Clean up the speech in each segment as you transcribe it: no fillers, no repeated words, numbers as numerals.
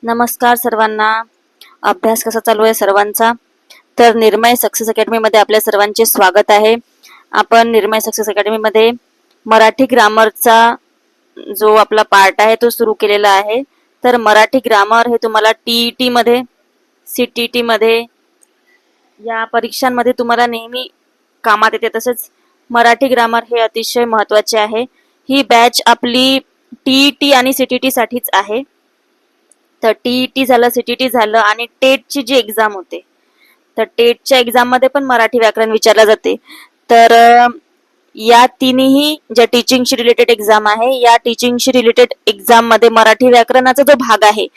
नमस्कार सर्वांना. अभ्यास कसा चालू आहे सर्वांचा? तर निर्मय सक्सेस अकॅडमी मध्ये आपल्या सर्वांचे स्वागत आहे. आपण निर्मय सक्सेस अकॅडमी मध्ये मराठी ग्रामरचा जो आपला पार्ट आहे तो सुरू केलेला आहे. तर मराठी ग्रामर हे तुम्हाला टीईटी मध्ये, सीटीटी मध्ये या परीक्षांमध्ये तुम्हाला नेहमी कामात येते. तसेच मराठी ग्रामर हे अतिशय महत्त्वाचे आहे. ही बॅच आपली टीईटी आणि सीटीटी साठीच आहे. तर टीईटी झालं, सीटीटी झालं आणि टेटची जी एक्झाम होते, तर टेटच्या एक्झाम मध्ये पण मराठी व्याकरण विचारलं जाते. तर या तिन्ही ज्या टीचिंगशी रिलेटेड एक्झाम आहे, या टीचिंगशी रिलेटेड एक्झाम मध्ये मराठी व्याकरणाचा जो भाग आहे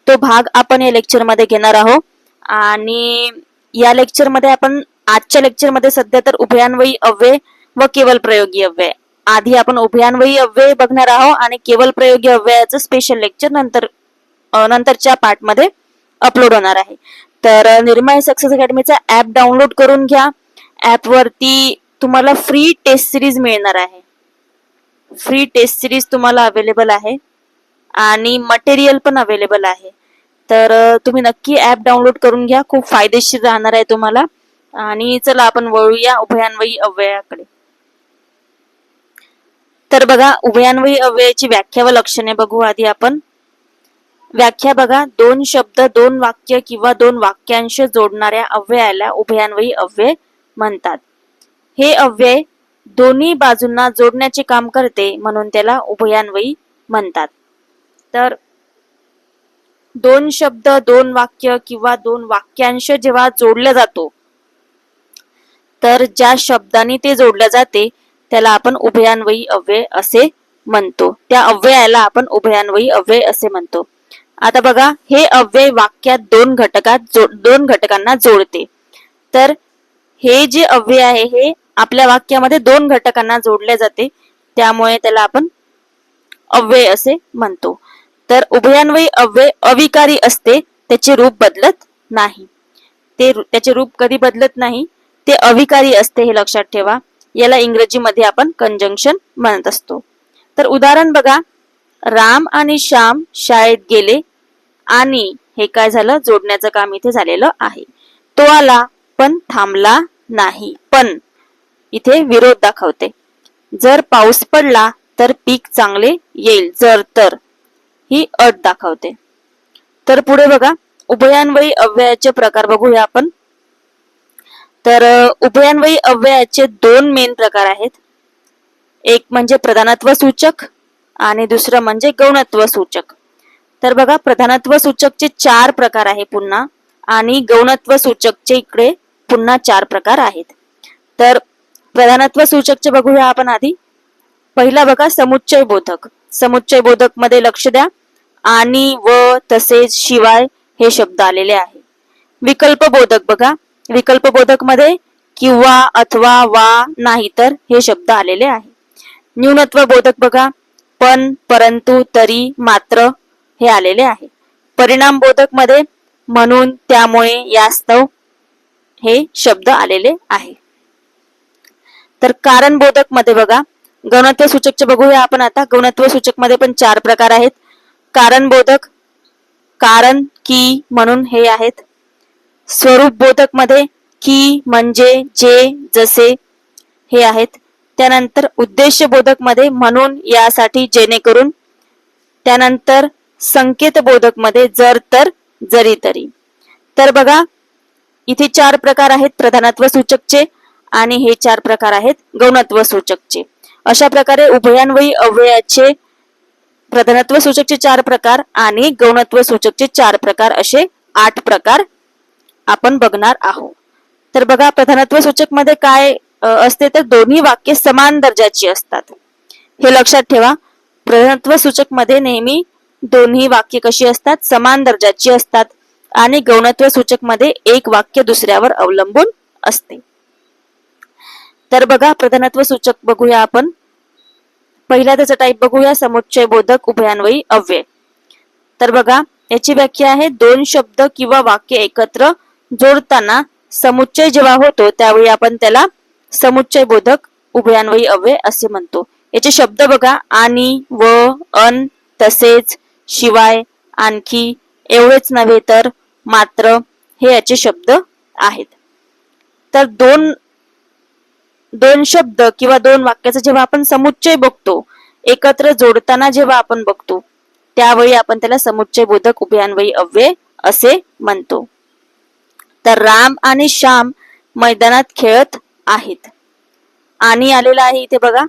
तो भाग आपण या लेक्चर मध्ये घेणार आहोत. आणि या लेक्चर मध्ये आपण आजच्या लेक्चर मध्ये सध्या तर उभयान्वयी अव्यय व केवल प्रयोगी अव्यय, आधी आपण उभयान्वयी अव्यय बघणार आहोत आणि केवल प्रयोगी अव्ययाचं स्पेशल लेक्चर नंतरच्या पार्ट मध्ये अपलोड होणार आहे. तर निर्मय सक्सेस अकॅडमीचा ऍप डाउनलोड करून घ्या. ऍप वरती तुम्हाला फ्री टेस्ट सिरीज मिळणार आहे. फ्री टेस्ट सिरीज तुम्हाला अवेलेबल आहे आणि मटेरियल पण अवेलेबल आहे. तर तुम्ही नक्की ऍप डाउनलोड करून घ्या, खूप फायदेशीर राहणार आहे तुम्हाला. आणि चला आपण वळूया उभयान्वयी अव्ययाकडे. तर बघा, उभयान्वयी अव्ययाची व्याख्या व लक्षणे बघू आधी आपण. व्याख्या बघा, दोन शब्द, दोन वाक्य किंवा दोन वाक्यांश जोडणाऱ्या अव्ययाला उभयान्वयी अव्यय म्हणतात. हे अव्यय दोन्ही बाजूंना जोडण्याचे काम करते म्हणून त्याला उभयान्वयी म्हणतात. तर दोन शब्द, दोन वाक्य किंवा दोन वाक्यांश जेव्हा जोडला जातो, तर ज्या शब्दांनी ते जोडलं जाते त्याला आपण उभयान्वयी अव्यय असे म्हणतो. त्या अव्ययाला आपण उभयान्वयी अव्यय असे म्हणतो. आता बघा, हे अव्यय वाक्यात दोन घटकांना जोडते. तर हे जे अव्यय आहे हे आपल्या वाक्यामध्ये दोन घटकांना जोडले जाते, त्यामुळे त्याला आपण अव्यय असे म्हणतो. तर उभयान्वयी अव्यय अविकारी असते, त्याचे रूप बदलत नाही. त्याचे रूप कधी बदलत नाही, ते अविकारी असते, हे लक्षात ठेवा. याला इंग्रजीमध्ये आपण कंजंक्शन म्हणत असतो. तर उदाहरण बघा, राम आणि श्याम शाळेत गेले आणि हे काय झालं, जोडण्याचं काम इथे झालेलं आहे. तो आला पण थांबला नाही, पण इथे विरोध दाखवते. जर पाऊस पडला तर पीक चांगले येईल, जर तर ही अट दाखवते. तर पुढे बघा, उभयान्वयी अव्ययाचे प्रकार बघूया आपण. तर उभयान्वयी अव्ययाचे दोन मेन प्रकार आहेत. एक म्हणजे प्रधानत्व सूचक आणि दुसरं म्हणजे गौणत्व सूचक. तर बघा, प्रधानत्व सूचकचे 4 प्रकार आहे पुन्हा, आणि गौणत्व सूचकचे इकडे पुन्हा 4 प्रकार आहेत. तर प्रधानत्व सूचकचे बघूया आपण आधी. पहिला बघा, समुच्चय बोधक. समुच्चय बोधक मध्ये लक्ष द्या, आणि, व, तसेच, शिवाय हे शब्द आलेले आहे. विकल्प बोधक बघा, विकल्प बोधक मध्ये किंवा, अथवा, वा, नाही तर हे शब्द आलेले आहे. न्यूनत्व बोधक बघा, पण, परंतु, तरी, मात्र हे आलेले आहे. परिणाम बोधक मध्ये म्हणून, त्यामुळे, यास्तव हे शब्द आलेले आहे. तर कारण बोधक मध्ये बघा, गौणत्व सूचकचे बघूया आपण आता. गौणत्व सूचक मध्ये पण 4 प्रकार आहेत. कारण बोधक, कारण, की, म्हणून हे आहेत. स्वरूप बोधक मध्ये की, म्हणजे, जे, जसे हे आहेत. त्यानंतर उद्देश बोधक मध्ये म्हणून, यासाठी, जेणेकरून. त्यानंतर संकेत बोधक मध्ये जर, तर, जरी, तरी. तर बघा, इथे 4 प्रकार आहेत प्रधानत्व सूचकचे आणि हे 4 प्रकार आहेत गौणत्व सूचकचे. अशा प्रकारे उभयान्वयी अव्ययाचे प्रधानत्व सूचकचे 4 प्रकार आणि गौणत्व सूचकचे 4 प्रकार, असे 8 प्रकार आपण बघणार आहोत. तर बघा, प्रधानत्व सूचक मध्ये काय असते, तर दोन्ही वाक्ये समान दर्जाची असतात, हे लक्षात ठेवा. प्रधानत्व सूचक मध्ये नेहमी दोन्ही वाक्ये कशी असतात, समान दर्जाची असतात. आणि गौणत्व सूचक मध्ये एक वाक्य दुसऱ्यावर अवलंबून असते. तर बघा, प्रधानत्व सूचक बघूया आपण. पहिला त्याचा टाईप बघूया, समुच्चय बोधक उभयान्वयी अव्यय. तर बघा, याची व्याख्या आहे, दोन शब्द किंवा वाक्य एकत्र जोडताना समुच्चय जेव्हा होतो त्यावेळी आपण त्याला समुच्चय बोधक उभयान्वयी अव्यय असे म्हणतो. याचे शब्द बघा, आणि, व, अन, तसेच, शिवाय, आणखी, एवढेच नव्हे तर, मात्र हे याचे शब्द आहेत. तर दोन शब्द किंवा दोन वाक्याचा जेव्हा आपण समुच्चय बघतो, एकत्र जोडताना जेव्हा आपण बघतो, त्यावेळी आपण त्याला समुच्चय बोधक उभयान्वयी अव्यय असे म्हणतो. तर राम आणि श्याम मैदानात खेळत आहेत. आणि आलेला आहे इथे बघा,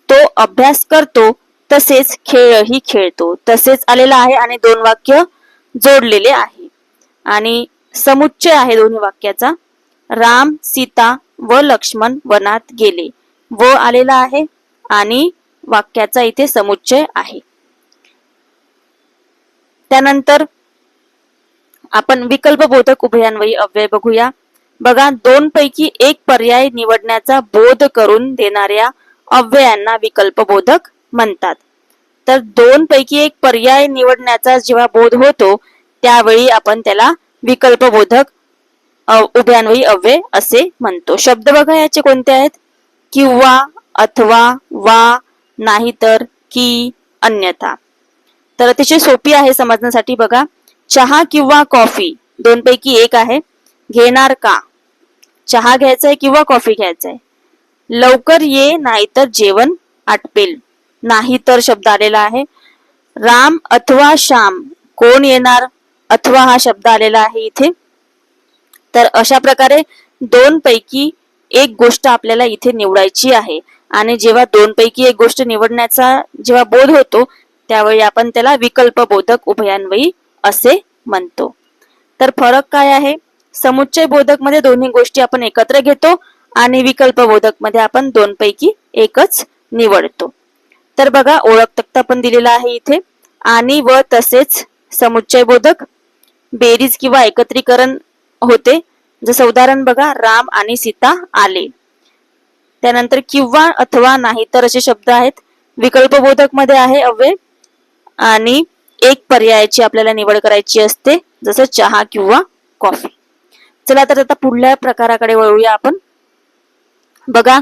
तो अभ्यास करतो तसेच खेळही खेळतो, तसेच आलेला आहे आणि दोन वाक्य जोडलेले आहे. आणि समुच्चय आहे दोन्ही वाक्याचा, राम, सीता व लक्ष्मण वनात गेले. व आलेला आहे आणि वाक्याचा इथे समुच्चय आहे. त्यानंतर आपण विकल्पबोधक उभयान्वयी अव्यय बघूया. बघा, दोन पैकी एक पर्याय निवडण्याचा बोध करून देणाऱ्या अव्ययांना विकल्पबोधक म्हणतात. तर दोन पैकी एक पर्याय निवडण्याचा जेव्हा बोध होतो, त्यावेळी आपण त्याला विकल्पबोधक उभयान्वयी अव्यय असे म्हणतो. शब्द बघा याचे कोणते आहेत? किंवा, अथवा, वा, नाहीतर, की, अन्यथा. तर अतिशय सोपी आहे समजण्यासाठी. बघा, चहा किंवा कॉफी दोन पैकी एक आहे. घेणार का? चहा घ्यायचाय किंवा कॉफी घ्यायचाय. लवकर ये नाहीतर जेवण आटपेल. नाहीतर शब्द आलेला आहे. राम अथवा श्याम कोण येणार? अथवा हा शब्द आलेला आहे इथे. तर अशा प्रकारे दोन पैकी एक गोष्ट आपल्याला इथे निवडायची आहे. आणि जेव्हा दोन पैकी एक गोष्ट निवडण्याचा जेव्हा बोध होतो, त्यावेळी आपण त्याला विकल्पबोधक उभयान्वयी असे म्हणतो. तर फरक काय आहे? समुच्चय बोधक मध्ये दोन्ही गोष्टी आपण एकत्र घेतो आणि विकल्पबोधक मध्ये आपण दोन पैकी एकच निवडतो. तर बघा, ओळख तक्ता पण दिलेला आहे इथे. आणि व तसेच समुच्चय बोधक, बेरीज किंवा एकत्रीकरण होते. जसं उदाहरण बघा, राम आणि सीता आले. त्यानंतर किंवा, अथवा, नाहीतर असे शब्द आहेत. विकल्पबोधक मध्ये आहे अव्यय आणि एक पर्यायाची आपल्याला निवड करायची असते, जसं चहा किंवा कॉफी. चला तर आता पुढल्या प्रकाराकडे वळूया आपण. बघा,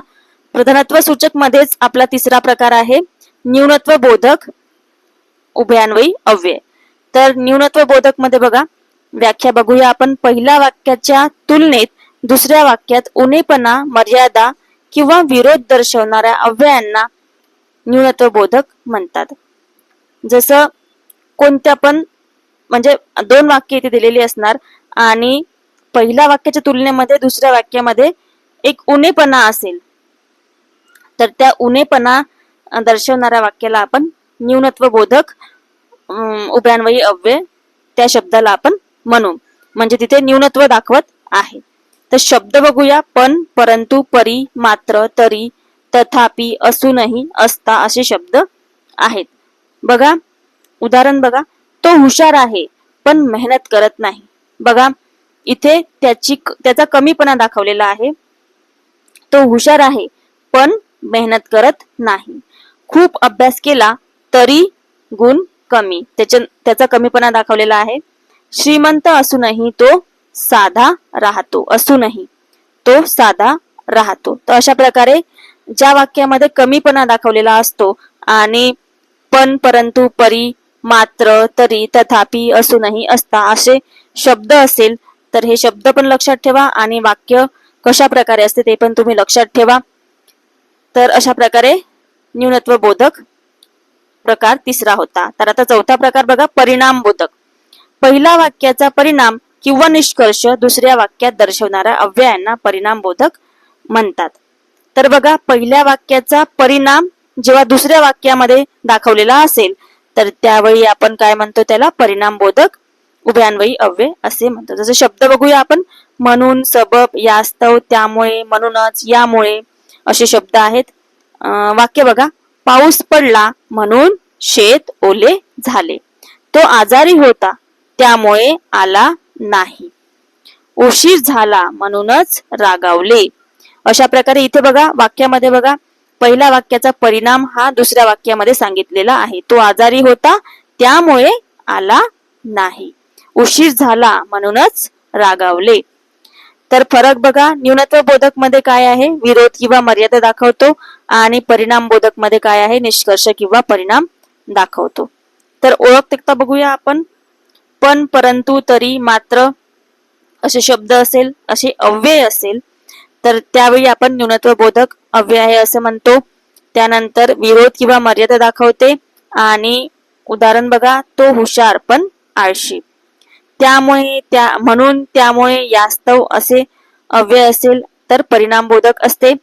प्रधानत्व सूचक मध्येच आपला तिसरा प्रकार आहे न्यूनत्व बोधक उभयान्वयी अव्यय. तर न्यूनत्व बोधक मध्ये बघा, व्याख्या बघूया आपण. पहिल्या वाक्याच्या तुलनेत दुसऱ्या वाक्यात उणेपणा, मर्यादा किंवा विरोध दर्शवणाऱ्या अव्ययांना न्यूनत्व बोधक म्हणतात. जसं कोणत्या पण, म्हणजे दोन वाक्य इथे दिलेली असणार आणि पहिल्या वाक्याच्या तुलनेमध्ये दुसऱ्या वाक्यामध्ये एक उणेपणा असेल, तर त्या उणेपणा दर्शवणाऱ्या वाक्याला आपण न्यूनत्व बोधक उभयान्वयी अव्यय त्या शब्दाला आपण म्हणू, म्हणजे तिथे न्यूनत्व दाखवत आहे. तर शब्द बघूया. पण, परंतु, परी, मात्र, तरी, तथापि, असूनही, असता असे शब्द आहेत. बघा, उदाहरण बघा, तो हुशार आहे पण मेहनत करत नाही. बघा, इथे त्याचा कमीपणा दाखवलेला आहे. तो हुशार आहे पण मेहनत करत नाही. खूप अभ्यास केला तरी गुण कमी, त्याचा कमीपणा दाखवलेला आहे. श्रीमंत असूनही तो साधा राहतो. असूनही तो साधा राहतो. तर अशा प्रकारे ज्या वाक्यामध्ये कमीपणा दाखवलेला असतो आणि पण, परंतु, परी, मात्र, तरी, तथापि, असूनही, असता असे शब्द असेल, तर हे शब्द पण लक्षात ठेवा आणि वाक्य कशा प्रकारे असते ते पण तुम्ही लक्षात ठेवा. तर अशा प्रकारे न्यूनत्व बोधक प्रकार तिसरा होता. तर आता चौथा प्रकार बघा, परिणाम बोधक. पहिल्या वाक्याचा परिणाम किंवा निष्कर्ष दुसऱ्या वाक्यात दर्शवणाऱ्या अव्ययांना परिणाम बोधक म्हणतात. तर बघा, पहिल्या वाक्याचा परिणाम जेव्हा दुसऱ्या वाक्यामध्ये दाखवलेला असेल, तर त्यावेळी आपण काय म्हणतो? त्याला परिणाम बोधक उभयान्वयी अव्यय असे म्हणतो. जसं शब्द बघूया आपण. म्हणून, सबब, यास्तव, त्यामुळे, म्हणूनच, यामुळे असे शब्द आहेत. वाक्य बघा, पाऊस पडला म्हणून शेत ओले झाले. तो आजारी होता त्यामुळे आला नाही. उशीर झाला म्हणूनच रागावले. अशा प्रकारे इथे बघा, वाक्यामध्ये बघा, पहिल्या वाक्याचा परिणाम हा दुसऱ्या वाक्यामध्ये सांगितलेला आहे. तो आजारी होता त्यामुळे आला नाही. उशीर झाला म्हणूनच रागावले. तर फरक बघा, न्यूनत्व बोधक मध्ये काय आहे? विरोध किंवा मर्यादा दाखवतो आणि परिणाम बोधक मध्ये काय आहे? निष्कर्ष किंवा परिणाम दाखवतो. तर ओळख तक्ता बघूया आपण. पण, परंतु, तरी, मात्र असे शब्द असेल, असे अव्यय असेल, तर त्यावेळी आपण न्यूनत्व बोधक अव्यय आहे असं म्हणतो. त्यानंतर विरोध किंवा मर्यादा दाखवते. आणि उदाहरण बघा, तो हुशार पण आळशी. त्यामुळे, म्हणून, त्यामुळे, यास्तव असे अव्यय असेल तर परिणामबोधक असते.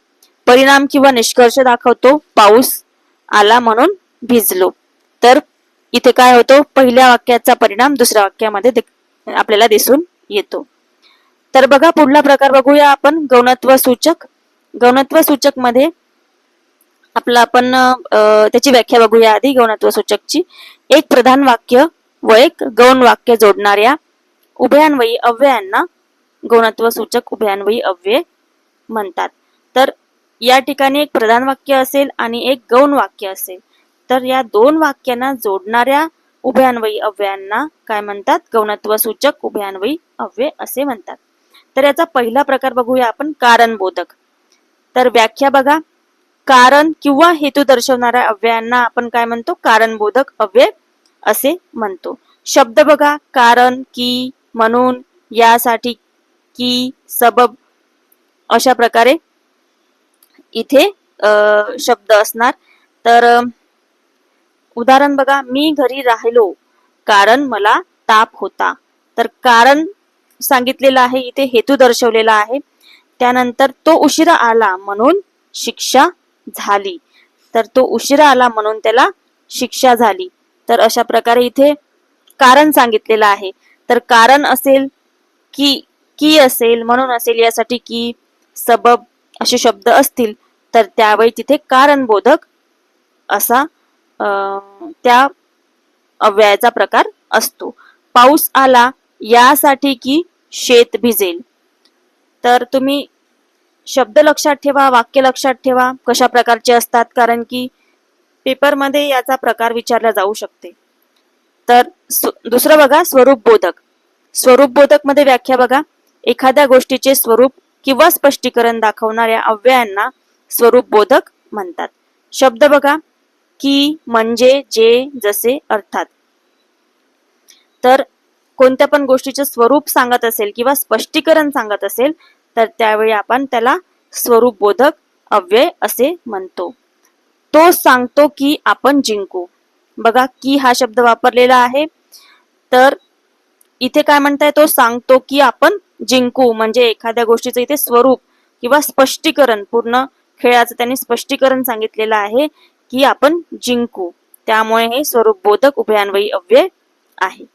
परिणाम किंवा निष्कर्ष दाखवतो. पाऊस आला म्हणून भिजलो. तर इथे काय होतो, पहिल्या वाक्याचा परिणाम दुसऱ्या वाक्यामध्ये आपल्याला दिसून येतो. तर बघा, पुढला प्रकार बघूया आपण, गौणत्व सूचक. गौणत्व सूचक मध्ये आपण त्याची व्याख्या बघूया आधी. गौणत्व सूचकची, एक प्रधान वाक्य व एक गौण वाक्य जोडणाऱ्या उभयान्वयी अव्ययांना गौणत्व सूचक उभयान्वयी अव्यय म्हणतात. तर या ठिकाणी एक प्रधान वाक्य असेल आणि एक गौण वाक्य असेल, तर या दोन वाक्यांना जोडणाऱ्या उभयान्वयी अव्ययांना काय म्हणतात, गौणत्व सूचक उभयान्वयी अव्यय असे म्हणतात. तर याचा पहिला प्रकार बघूया आपण, कारणबोधक. तर व्याख्या बघा, कारण किंवा हेतू दर्शवणाऱ्या अव्ययांना आपण काय म्हणतो, कारणबोधक अव्यय असे म्हणतो. शब्द बघा, कारण, की, म्हणून, यासाठी, की, सबब, अशा प्रकारे इथे शब्द असणार. तर उदाहरण बघा, मी घरी राहिलो कारण मला ताप होता. तर कारण सांगितलेलं आहे, इथे हेतू दर्शवलेला आहे. त्यानंतर तो उशिरा आला म्हणून शिक्षा झाली. तर तो उशिरा आला म्हणून त्याला शिक्षा झाली. तर अशा प्रकारे इथे कारण सांगितलेलं आहे. तर कारण असेल, की असेल, म्हणून असेल, यासाठी की, सबब असे शब्द असतील, तर त्यावेळी तिथे कारणबोधक असा त्या अव्ययाचा प्रकार असतो. पाऊस आला यासाठी की शेत भिजेल. तर तुम्ही शब्द लक्षात ठेवा, वाक्य लक्षात ठेवा कशा प्रकारचे असतात, कारण की पेपरमध्ये याचा प्रकार विचारला जाऊ शकते. तर दुसरं बघा, स्वरूप बोधक. स्वरूप बोधक मध्ये व्याख्या बघा, एखाद्या गोष्टीचे स्वरूप किंवा स्पष्टीकरण दाखवणाऱ्या अव्ययांना स्वरूप बोधक म्हणतात. शब्द बघा, की, म्हणजे, जे, जसे, अर्थात. तर कोणत्या पण गोष्टीचे स्वरूप सांगत असेल किंवा स्पष्टीकरण सांगत असेल, तर त्यावेळी आपण त्याला स्वरूप बोधक अव्यय असे म्हणतो. तो सांगतो की आपण जिंकू. बघा, की हा शब्द वापरलेला आहे. तर इथे काय म्हणताय, तो सांगतो की आपण जिंकू, म्हणजे एखाद्या गोष्टीचं इथे स्वरूप किंवा स्पष्टीकरण, पूर्ण खेळाचं त्यांनी स्पष्टीकरण सांगितलेलं आहे की आपण जिंकू. त्यामुळे हे स्वरूप बोधक उभयान्वयी अव्यय आहे.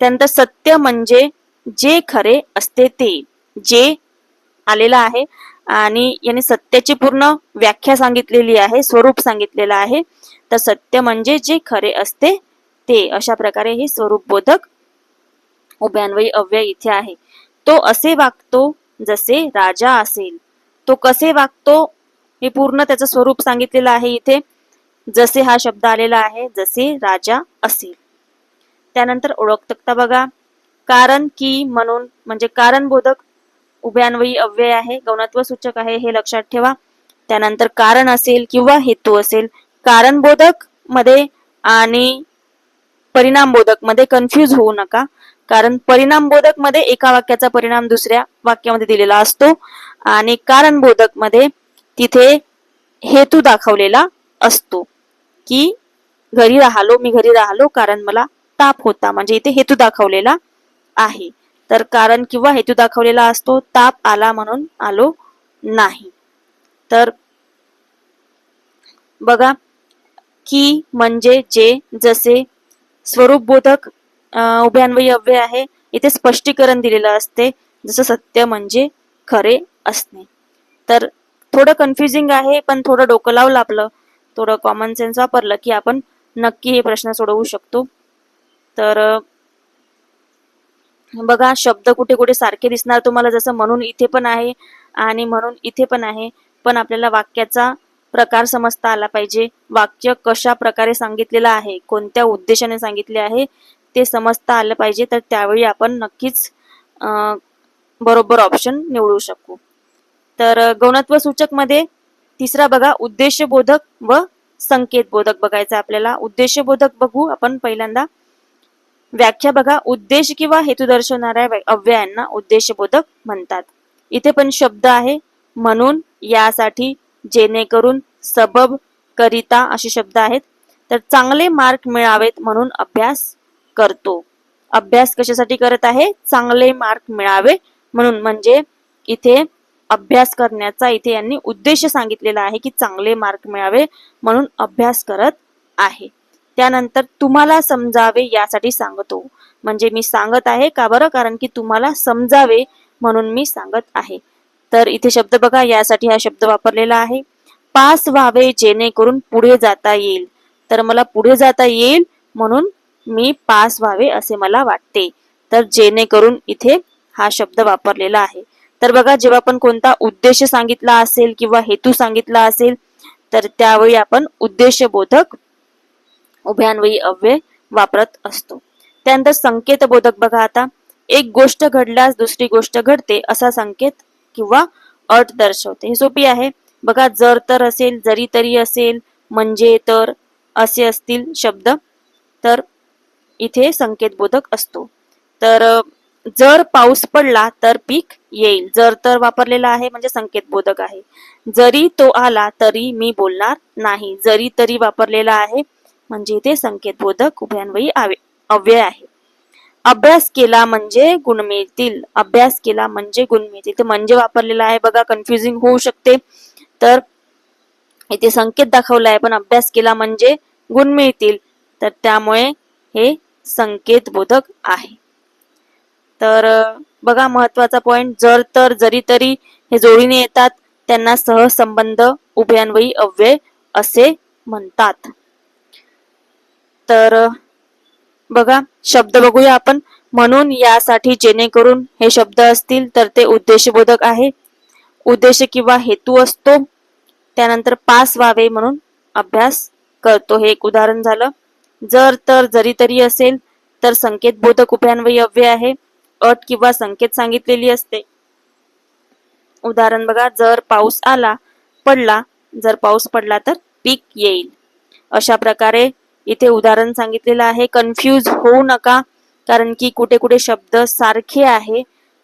त्यानंतर सत्य म्हणजे जे खरे असते ते, जे आलेला आहे आणि याने सत्याची पूर्ण व्याख्या सांगितलेली आहे, स्वरूप सांगितलेलं आहे. तर सत्य म्हणजे जे खरे असते ते, अशा प्रकारे हे स्वरूप बोधक उभयान्वयी अव्यय इथे आहे. तो असे वागतो जसे राजा असेल. तो कसे वागतो हे पूर्ण त्याचं स्वरूप सांगितलेलं आहे इथे. जसे हा शब्द आलेला आहे, जसे राजा असेल. त्यानंतर ओळख तक्ता बघा, कारण, की, म्हणून, म्हणजे कारणबोधक उभयान्वयी अव्यय आहे, गौणत्व सूचक आहे, हे लक्षात ठेवा. त्यानंतर कारण असेल किंवा हेतू असेल, कारणबोधक मध्ये आणि परिणामबोधक मध्ये कन्फ्यूज होऊ नका. कारण परिणामबोधक मध्ये एका वाक्याचा परिणाम दुसऱ्या वाक्यामध्ये दिलेला असतो आणि कारणबोधक मध्ये तिथे हेतू दाखवलेला असतो, की मी घरी राहिलो कारण मला ताप होता, म्हणजे इथे हेतू दाखवलेला आहे. तर कारण किंवा हेतू दाखवलेला असतो, ताप आला म्हणून आलो नाही. तर बघा, की, म्हणजे, जे, जसे, स्वरूप बोधक उभयान्वयी अव्यय आहे. इथे स्पष्टीकरण दिलेलं असते, जसं सत्य म्हणजे खरे असणे. तर थोडं कन्फ्युजिंग आहे, पण थोडं डोकं लावलं आपलं, थोडं कॉमन सेन्स वापरलं की आपण नक्की हे प्रश्न सोडवू शकतो. तर बघा, शब्द कुठे कुठे सारखे दिसणार तुम्हाला, जसं म्हणून इथे पण आहे आणि म्हणून इथे पण आहे, पण आपल्याला वाक्याचा प्रकार समजता आला पाहिजे. वाक्य कशा प्रकारे सांगितलेलं आहे, कोणत्या उद्देशाने सांगितले आहे ते समजता आलं पाहिजे. तर त्यावेळी आपण नक्कीच बरोबर ऑप्शन निवडू शकू. तर गौणत्व सूचक मध्ये तिसरा बघा, उद्देशबोधक व संकेतबोधक बघायचा आपल्याला. उद्देशबोधक बघू आपण पहिल्यांदा. व्याख्या बघा, उद्देश किंवा हेतू दर्शवणाऱ्या अव्ययांना उद्देशबोधक म्हणतात. इथे पण शब्द आहे म्हणून, यासाठी, जेणेकरून, सबब, करिता असे शब्द आहेत. तर चांगले मार्क मिळावेत म्हणून अभ्यास करतो. अभ्यास कशासाठी करत आहे? चांगले मार्क मिळावे म्हणून. म्हणजे इथे अभ्यास करण्याचा इथे यांनी उद्देश सांगितलेला आहे की चांगले मार्क मिळावे म्हणून अभ्यास करत आहे. त्यानंतर तुम्हाला समजावे यासाठी सांगतो. म्हणजे मी सांगत आहे का बरं? कारण की तुम्हाला समजावे म्हणून मी सांगत आहे. तर इथे शब्द बघा, यासाठी हा शब्द वापरलेला आहे. पास व्हावे जेणेकरून पुढे जाता येईल. तर मला पुढे जाता येईल म्हणून मी पास व्हावे असे मला वाटते. तर जेणेकरून इथे हा शब्द वापरलेला आहे. तर बघा, जेव्हा आपण कोणता उद्देश सांगितला असेल किंवा हेतू सांगितला असेल तर त्यावेळी आपण उद्देशबोधक उभयान्वयी अव्यय वापरत असतो. त्यानंतर संकेतबोधक बघा, आता एक गोष्ट घडल्यास दुसरी गोष्ट घडते असा संकेत किंवा अट दर्शवते. हे सोपी आहे बघा. जर तर असेल, जरी तरी असेल, म्हणजे तर असे असतील शब्द तर इथे संकेतबोधक असतो. तर जर पाऊस पडला तर पीक येईल. जर तर वापरलेला आहे म्हणजे संकेतबोधक आहे. जरी तो आला तरी मी बोलणार नाही. जरी तरी वापरलेला आहे म्हणजे इथे संकेतबोधक उभयान्वयी अव्यय आहे. अभ्यास केला म्हणजे गुण मिळतील. अभ्यास केला म्हणजे गुण मिळतील. तर म्हणजे वापरलेला आहे बघा, कन्फ्युजिंग होऊ शकते. तर इथे संकेत दाखवला आहे पण अभ्यास केला म्हणजे गुण मिळतील. तर त्यामुळे हे संकेतबोधक आहे. तर बघा, महत्वाचा पॉइंट, जर तर जरी तरी हे जोडीने येतात त्यांना सहसंबंध उभयान्वयी अव्यय असे म्हणतात. तर बघा, शब्द बघूया आपण. म्हणून, यासाठी, जेणेकरून हे शब्द असतील तर ते उद्देशबोधक आहे. उद्देश किंवा हेतू असतो. त्यानंतर पास व्हावे म्हणून अभ्यास करतो, हे एक उदाहरण झालं. जर तर जरी तरी असेल तर संकेतबोधक उभयान्वयी अव्यय आहे. अट किंवा संकेत सांगितलेली असते. उदाहरण बघा, जर पाऊस पडला, जर पाऊस पडला तर पीक येईल. अशा प्रकारे इथे उदाहरण सांगितलेलं आहे. कन्फ्यूज होऊ नका, कारण की कुठे कुठे शब्द सारखे आहे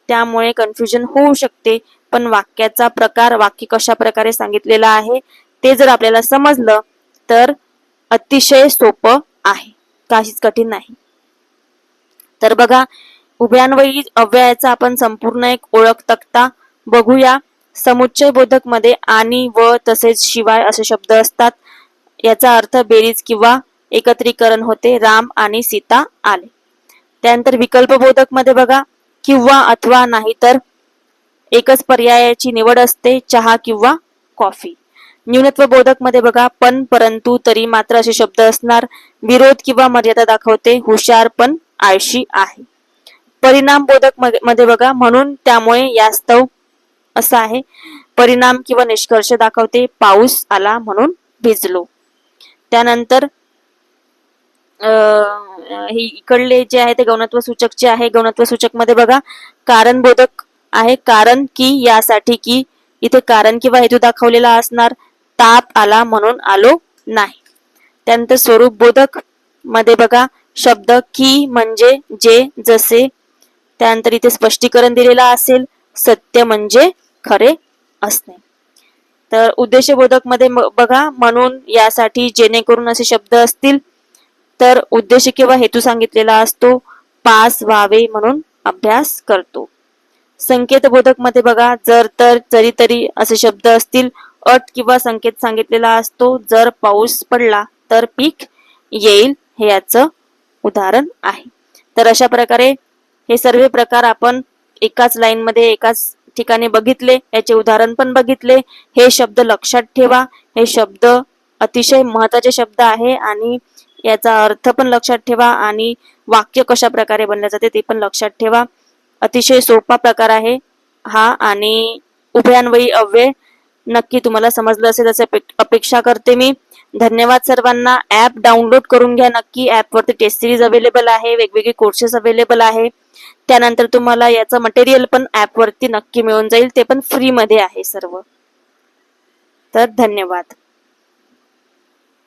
त्यामुळे कन्फ्युजन होऊ शकते. पण वाक्याचा प्रकार, वाक्य कशा प्रकारे सांगितलेलं आहे ते जर आपल्याला समजलं तर अतिशय सोपं आहे, काहीच कठीण नाही. तर बघा, उभयान्वयी अव्ययाचा आपण संपूर्ण एक ओळख तक्ता बघूया. समुच्चय बोधक मध्ये आणि, व, तसेच, शिवाय असे शब्द असतात. याचा अर्थ बेरीज किंवा एकत्रीकरण होते. राम आणि सीता आले. त्यानंतर विकल्प बोधक मध्ये बघा, किंवा, अथवा, नाही तर एकच पर्यायाची निवड असते, चहा किंवा कॉफी. न्यूनत्व बोधक मध्ये बघा, पण, परंतु, तरी, मात्र असे शब्द असणार. विरोध किंवा मर्यादा दाखवते. हुशार पण आळशी आहे. परिणाम बोधक मध्ये बघा, म्हणून, त्यामुळे, यास्तव असं आहे. परिणाम किंवा निष्कर्ष दाखवते. पाऊस आला म्हणून भिजलो. त्यानंतर हे इकडले जे आहे ते गौणत्व सूचकचे आहे. गौणत्व सूचक मध्ये बघा, कारण बोधक आहे. कारण की, यासाठी की, इथे कारण किंवा हेतू दाखवलेला असणार. ताप आला म्हणून आलो नाही. त्यानंतर स्वरूप बोधक मध्ये बघा, शब्द की म्हणजे जे, जसे. त्यानंतर इथे स्पष्टीकरण दिलेला असेल. सत्य म्हणजे खरे असणे. तर उद्देशबोधक मध्ये बघा, म्हणून, यासाठी, जेणेकरून असे शब्द असतील तर उद्देश किंवा हेतू सांगितलेला असतो. पास व्हावे म्हणून अभ्यास करतो. संकेतबोधक मध्ये बघा, जर तर जरी तरी असे शब्द असतील. अट किंवा संकेत सांगितलेला असतो. जर पाऊस पडला तर पीक येईल, हे याचं उदाहरण आहे. तर अशा प्रकारे हे सर्व प्रकार आपण एकाच लाईन मध्ये एकाच ठिकाणी बघितले. याचे उदाहरण पण बघितले. हे शब्द लक्षात ठेवा. हे शब्द अतिशय महत्वाचे शब्द आहे आणि याचा अर्थ पण लक्षात ठेवा आणि वाक्य कशा प्रकारे बनले जाते ते पण लक्षात ठेवा. अतिशय सोपा प्रकार आहे हा आणि उभयान्वयी अव्यय नक्की तुम्हाला समजलं असेल असे अपेक्षा करते मी. धन्यवाद सर्वांना. ऍप डाउनलोड करून घ्या नक्की. ऍप वरती टेस्ट सिरीज अवेलेबल आहे, वेगवेगळे कोर्सेस अवेलेबल आहे. त्यानंतर तुम्हाला याचं मटेरियल पण ऍप वरती नक्की मिळून जाईल, ते पण फ्री मध्ये आहे सर्व. तर धन्यवाद.